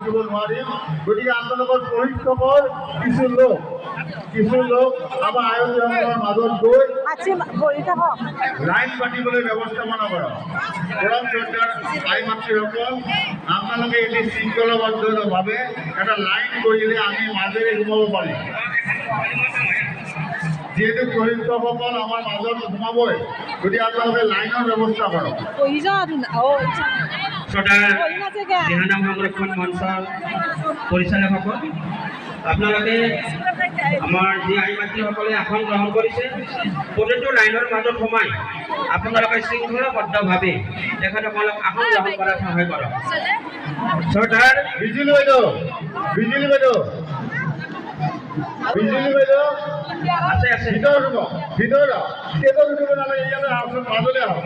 দিব নোৱাৰিম। গতিকে আপোনালোকৰ প্ৰশিক্ষকৰ কিছু লোক আমাৰ আয়োজকৰ মাজত গৈ লাইন পাতিবলৈ ব্যৱস্থাপনা কৰক। পৰম শ্ৰদ্ধাৰ আই মাতৃসকল, আপোনালোকে এটি শৃংখলাবদ্ধভাৱে এটা লাইন কৰিলে আমি মাজেৰে সোমাব পাৰিম। যিহেতু প্ৰশিক্ষকসকল আমাৰ মাজত সোমাবই, গতিকে আপোনালোকে লাইনৰ ব্যৱস্থা কৰক। দিহানাম সংৰক্ষণ মঞ্চৰ পৰিচালকসকল, আপোনালোকে আমাৰ যি আই মাতৃসকলে আসন গ্ৰহণ কৰিছে, প্ৰতিটো লাইনৰ মাজত সোমাই আপোনালোকে শৃংখলাবদ্ধভাৱে তেখেতসকলক আসন গ্ৰহণ কৰাত সহায় কৰক। শ্ৰদ্ধাৰ বিজুলী বাইদেউ আছে ভিতৰত ষ্টেজত উঠিব নালাগে, ইয়াতে আহকচোন, মাজলৈ আহক।